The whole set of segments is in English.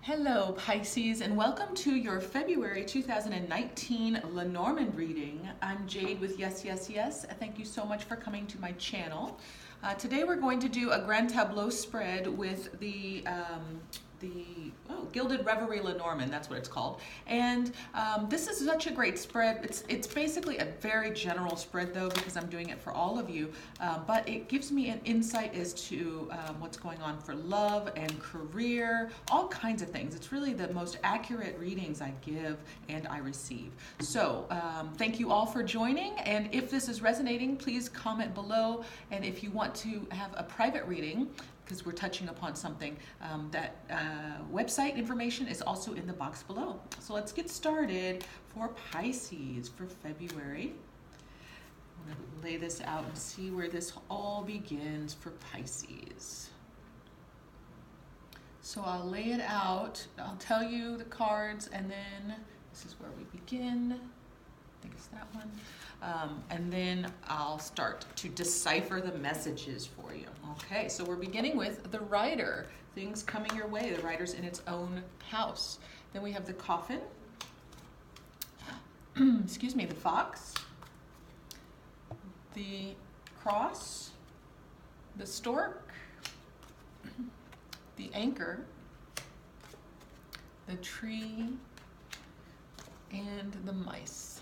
Hello Pisces, and welcome to your February 2019 Lenormand reading. I'm Jade with yesYesYES. Thank you so much for coming to my channel. Today we're going to do a Grand Tableau spread with the Gilded Reverie Lenormand, that's what it's called. And this is such a great spread. It's basically a very general spread though, because I'm doing it for all of you, but it gives me an insight as to what's going on for love and career, all kinds of things. It's really the most accurate readings I give and I receive. So thank you all for joining, and if this is resonating, please comment below, and if you want to have a private reading, because we're touching upon something, that website information is also in the box below. So let's get started for Pisces for February. I'm going to lay this out and see where this all begins for Pisces. So I'll lay it out, I'll tell you the cards, and then this is where we begin. I think it's that one. And then I'll start to decipher the messages for you. Okay, so we're beginning with the Rider. Things coming your way. The Rider's in its own house. Then we have the Coffin. Excuse me, the Fox. The Cross. The Stork. The Anchor. The Tree. And the Mice.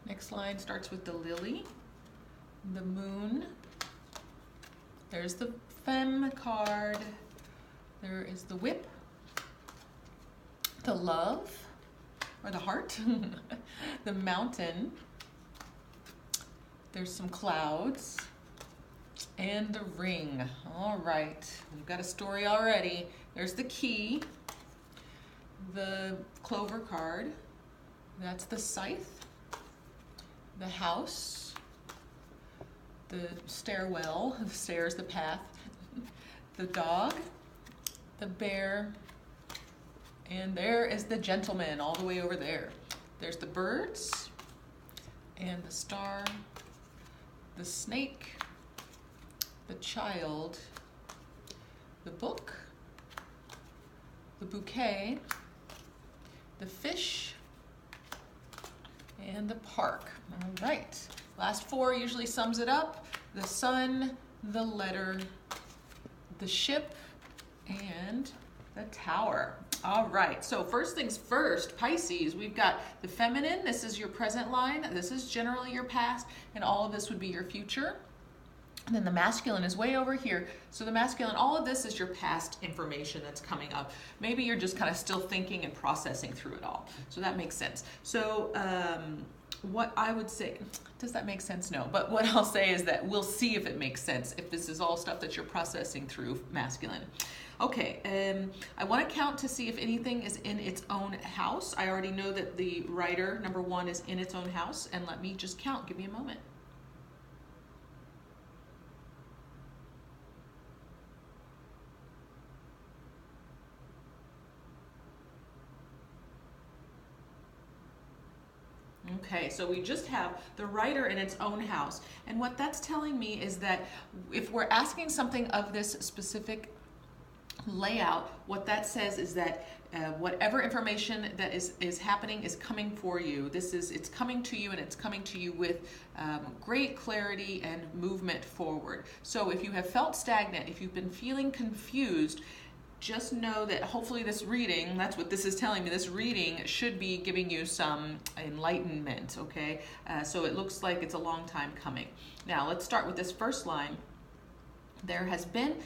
Next line starts with the Lily, the Moon, there's the Femme card, there is the Whip, the Love, or the Heart, the Mountain, there's some clouds, and the Ring. All right, we've got a story already. There's the Key, the Clover card, that's the Scythe, the House, the Stairwell, the stairs, the path, the Dog, the Bear, and there is the Gentleman all the way over there. There's the Birds, and the Star, the Snake, the Child, the Book, the Bouquet, the Fish, and the Park. All right, last four usually sums it up. The Sun, the Letter, the Ship, and the Tower. All right, so first things first, Pisces, we've got the Feminine. This is your present line. This is generally your past, and all of this would be your future. And then the Masculine is way over here. So the Masculine, all of this is your past information that's coming up. Maybe you're just kind of still thinking and processing through it all. So that makes sense. So what I would say, does that make sense? No. But what I'll say is that we'll see if it makes sense, if this is all stuff that you're processing through, Masculine. Okay, I want to count to see if anything is in its own house. I already know that the Rider, number one, is in its own house. And let me just count. Give me a moment. Okay, so we just have the Rider in its own house. And what that's telling me is that if we're asking something of this specific layout, what that says is that whatever information that is happening is coming for you. It's coming to you, and it's coming to you with great clarity and movement forward. So if you have felt stagnant, if you've been feeling confused, just know that hopefully this reading, that's what this is telling me, this reading should be giving you some enlightenment, okay? So it looks like it's a long time coming. Now let's start with this first line. There has been,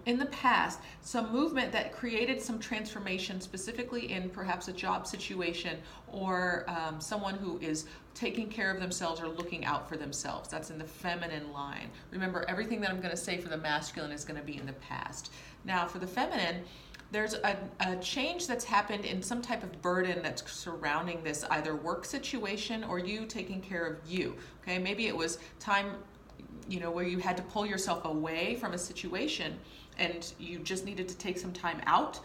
in the past, some movement that created some transformation, specifically in perhaps a job situation or someone who is taking care of themselves or looking out for themselves. That's in the Feminine line. Remember, everything that I'm going to say for the Masculine is going to be in the past. Now, for the Feminine, there's a change that's happened in some type of burden that's surrounding this either work situation or you taking care of you. Okay, maybe it was time, you know, where you had to pull yourself away from a situation and you just needed to take some time out.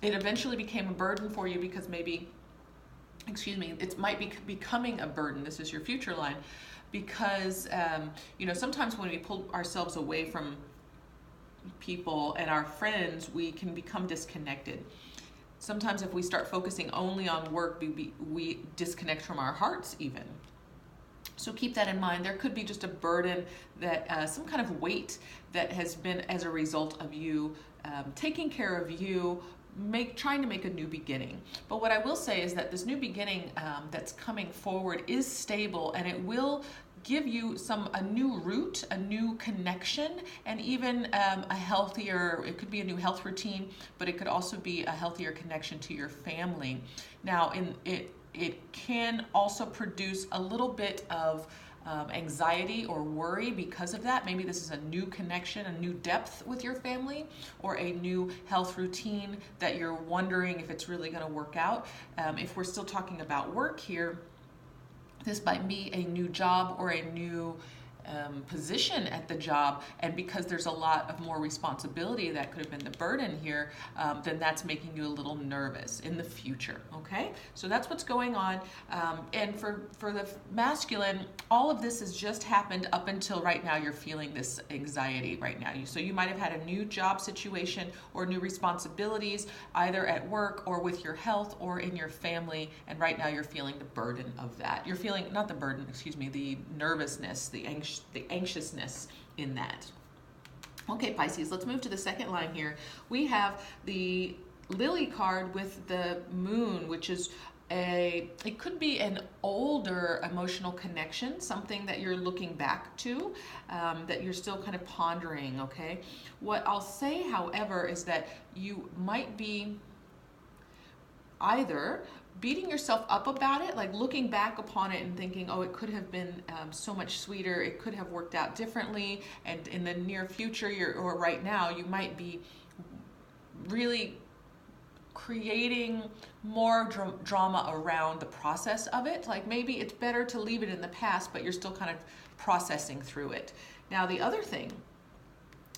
It eventually became a burden for you because maybe, it might be becoming a burden. This is your future line, because you know, sometimes when we pull ourselves away from people and our friends, we can become disconnected. Sometimes if we start focusing only on work, we disconnect from our hearts even. So keep that in mind. There could be just a burden, that some kind of weight that has been as a result of you taking care of you, trying to make a new beginning. But what I will say is that this new beginning that's coming forward is stable, and it will give you a new route, a new connection, and even a healthier, it could be a new health routine, but it could also be a healthier connection to your family. Now, it can also produce a little bit of anxiety or worry because of that. Maybe this is a new connection, a new depth with your family, or a new health routine that you're wondering if it's really going to work out. If we're still talking about work here, this might be a new job or a new position at the job, and because there's a lot of more responsibility that could have been the burden here, then that's making you a little nervous in the future. Okay, so that's what's going on. And for the masculine, all of this has just happened up until right now. You're feeling this anxiety right now. So you might have had a new job situation or new responsibilities, either at work or with your health or in your family, and right now you're feeling the burden of that. You're feeling, not the burden, excuse me, the nervousness, the anxiousness in that. Okay, Pisces, let's move to the second line here. We have the Lily card with the moon, which is it could be an older emotional connection, something that you're looking back to, that you're still kind of pondering, okay? What I'll say, however, is that you might be either beating yourself up about it, like looking back upon it and thinking, oh, it could have been so much sweeter, it could have worked out differently, and in the near future, or right now, you might be really creating more drama around the process of it. Like maybe it's better to leave it in the past, but you're still kind of processing through it. Now, the other thing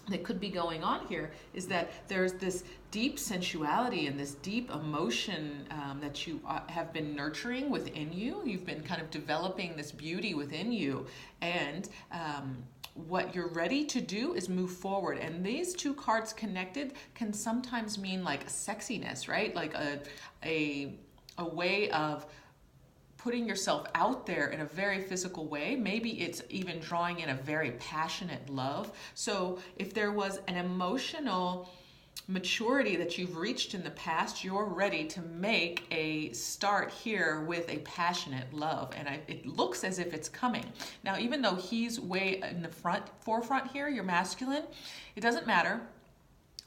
that could be going on here is that there's this deep sensuality and this deep emotion that you have been nurturing within you. You've been kind of developing this beauty within you, and what you're ready to do is move forward. And these two cards connected can sometimes mean like sexiness, right? Like a way of putting yourself out there in a very physical way. Maybe it's even drawing in a very passionate love. So if there was an emotional maturity that you've reached in the past, you're ready to make a start here with a passionate love. And it looks as if it's coming. Now, even though he's way in the forefront here, you're masculine, it doesn't matter,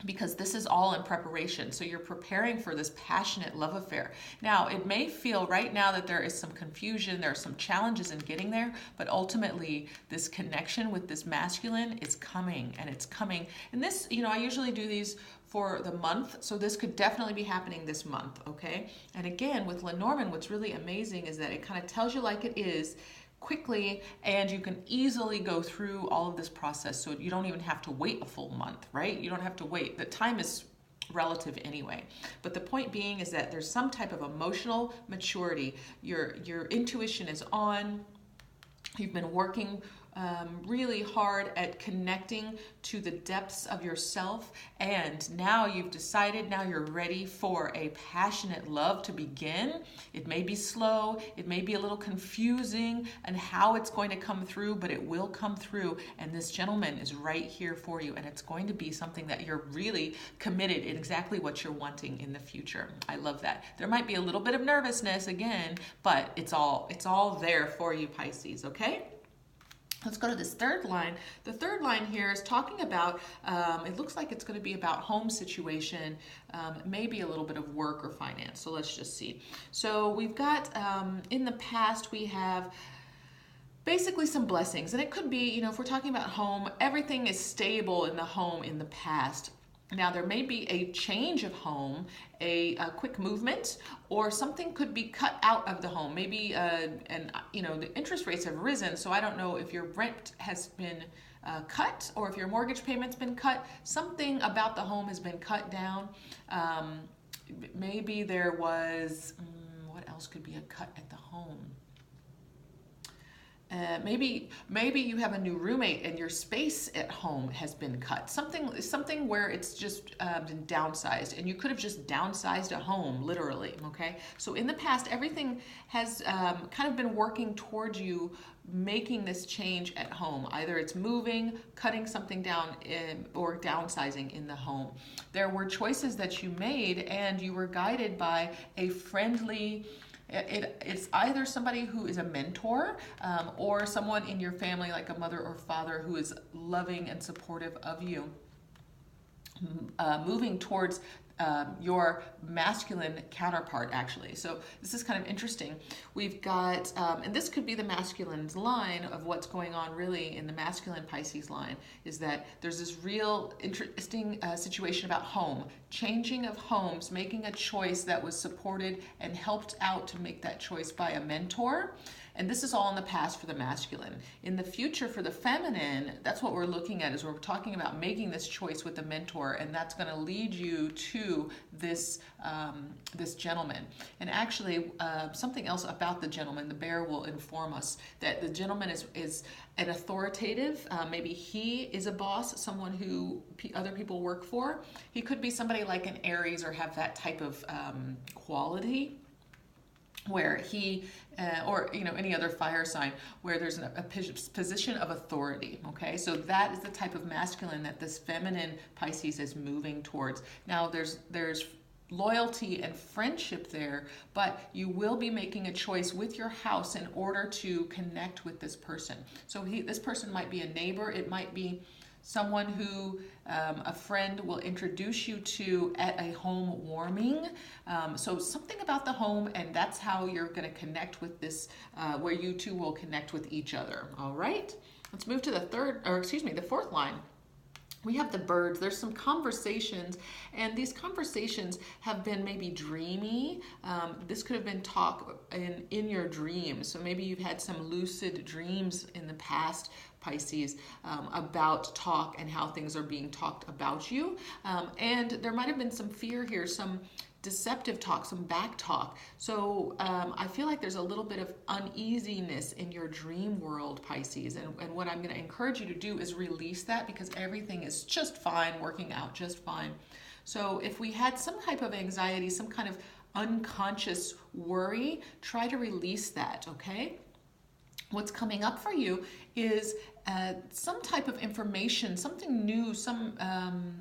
because this is all in preparation. So you're preparing for this passionate love affair. Now, it may feel right now that there is some confusion, there are some challenges in getting there, but ultimately this connection with this masculine is coming, and it's coming. And this, I usually do these for the month, so this could definitely be happening this month, okay? And again, with Lenormand, what's really amazing is that it kind of tells you like it is, quickly, and you can easily go through all of this process, so you don't even have to wait a full month, right? You don't have to wait. The time is relative anyway. But the point being is that there's some type of emotional maturity. Your intuition is on. You've been working really hard at connecting to the depths of yourself, and now you've decided, now you're ready for a passionate love to begin. It may be slow, it may be a little confusing and how it's going to come through, but it will come through, and this gentleman is right here for you, and it's going to be something that you're really committed in, exactly what you're wanting in the future. I love that. There might be a little bit of nervousness again, but it's all there for you, Pisces, okay? Let's go to this third line. The third line here is talking about, it looks like it's going to be about home situation, maybe a little bit of work or finance. So let's just see. So we've got, in the past, we have basically some blessings. And it could be, if we're talking about home, everything is stable in the home in the past. Now, there may be a change of home, a quick movement, or something could be cut out of the home. Maybe, the interest rates have risen, so I don't know if your rent has been cut or if your mortgage payment's been cut. Something about the home has been cut down. Maybe there was, what else could be a cut at the home? Maybe you have a new roommate and your space at home has been cut. Something where it's just been downsized, and you could have just downsized a home, literally. Okay, so in the past, everything has kind of been working towards you making this change at home. Either it's moving, cutting something down, or downsizing in the home. There were choices that you made, and you were guided by a friendly. It's either somebody who is a mentor or someone in your family, like a mother or father, who is loving and supportive of you, moving towards your masculine counterpart, actually. So this is kind of interesting. We've got, and this could be the masculine's line of what's going on really in the masculine Pisces line, is that there's this real interesting situation about home, changing of homes, making a choice that was supported and helped out to make that choice by a mentor. And this is all in the past for the masculine. In the future for the feminine, that's what we're looking at, is we're talking about making this choice with a mentor, and that's going to lead you to this this gentleman. And actually, something else about the gentleman, the bear will inform us that the gentleman is an authoritative. Maybe he is a boss, someone who other people work for. He could be somebody like an Aries or have that type of quality, where he, or any other fire sign, where there's a position of authority. Okay, so that is the type of masculine that this feminine Pisces is moving towards. Now there's loyalty and friendship there, but you will be making a choice with your house in order to connect with this person. So this person might be a neighbor, it might be someone who a friend will introduce you to at a home warming. So something about the home, and that's how you're going to connect with this, where you two will connect with each other. All right, let's move to the fourth line. We have the birds. There's some conversations, and these conversations have been maybe dreamy. This could have been talk in your dreams. So maybe you've had some lucid dreams in the past, Pisces, about talk and how things are being talked about you. And there might have been some fear here, some deceptive talk, some back talk. So I feel like there's a little bit of uneasiness in your dream world, Pisces. And what I'm going to encourage you to do is release that, because everything is just fine, working out just fine. So if we had some type of anxiety, some kind of unconscious worry, try to release that, okay? What's coming up for you is some type of information, something new,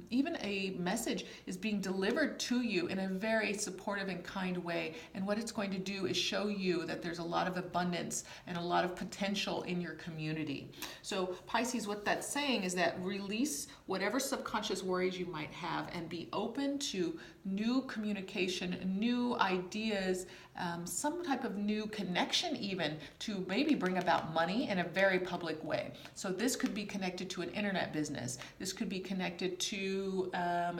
even a message is being delivered to you in a very supportive and kind way. And what it's going to do is show you that there's a lot of abundance and a lot of potential in your community. So Pisces, what that's saying is that release whatever subconscious worries you might have and be open to new communication, new ideas, some type of new connection, even to maybe bring about money in a very public way. So this could be connected to an internet business. This could be connected to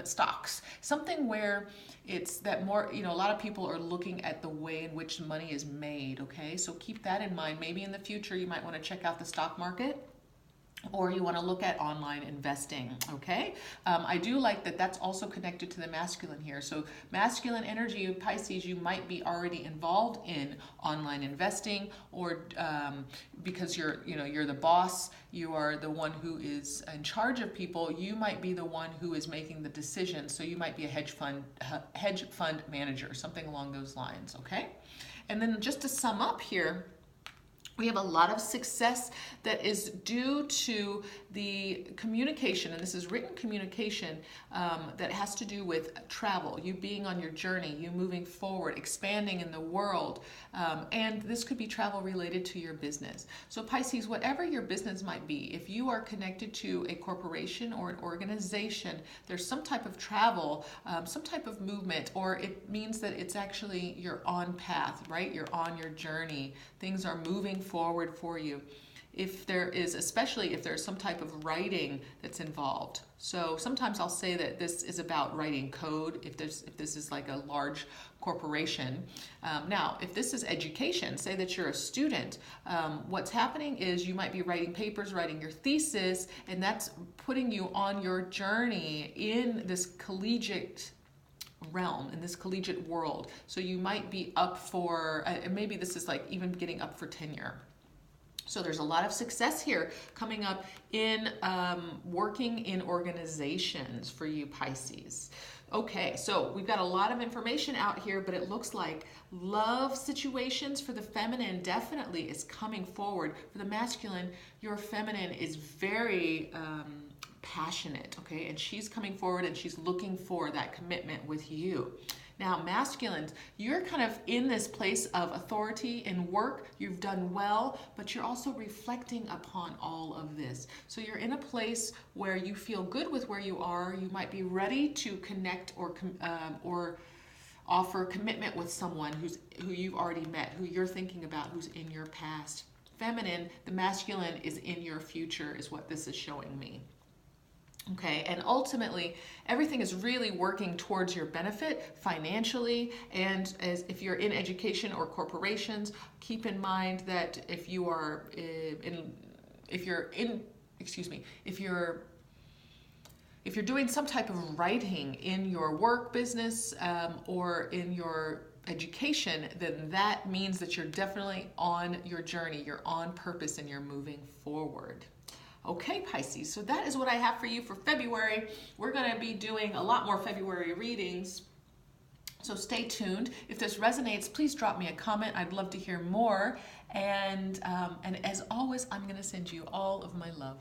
stocks, something where it's that more, a lot of people are looking at the way in which money is made, okay? So keep that in mind. Maybe in the future you might want to check out the stock market, or you want to look at online investing, okay? I do like that that's also connected to the masculine here. So masculine energy, Pisces, you might be already involved in online investing, or because you're the boss, you are the one who is in charge of people, you might be the one who is making the decisions. So you might be a hedge fund manager, something along those lines, okay? And then just to sum up here, we have a lot of success that is due to the communication, and this is written communication that has to do with travel, you being on your journey, you moving forward, expanding in the world, and this could be travel related to your business. So Pisces, whatever your business might be, if you are connected to a corporation or an organization, there's some type of travel, some type of movement, or it means that it's actually you're on path, right? You're on your journey. Things are moving forward for you. If there is, especially if there's some type of writing that's involved. So sometimes I'll say that this is about writing code if this is like a large corporation. Now, if this is education, say that you're a student, what's happening is you might be writing papers, writing your thesis, and that's putting you on your journey in this collegiate realm, in this collegiate world. So you might be up for, maybe this is like even getting up for tenure. So there's a lot of success here coming up in working in organizations for you Pisces. Okay, so we've got a lot of information out here, but it looks like love situations for the feminine definitely is coming forward. For the masculine, your feminine is very passionate, okay? And she's coming forward and she's looking for that commitment with you. Now, masculines, you're kind of in this place of authority in work. You've done well, but you're also reflecting upon all of this. So you're in a place where you feel good with where you are. You might be ready to connect or offer commitment with someone who you've already met, who you're thinking about, who's in your past. Feminine, the masculine is in your future, is what this is showing me. Okay, and ultimately, everything is really working towards your benefit financially, and as if you're in education or corporations, keep in mind that if you're doing some type of writing in your work business or in your education, then that means that you're definitely on your journey, you're on purpose, and you're moving forward. Okay, Pisces, so that is what I have for you for February. We're going to be doing a lot more February readings, so stay tuned. If this resonates, please drop me a comment. I'd love to hear more. And as always, I'm going to send you all of my love.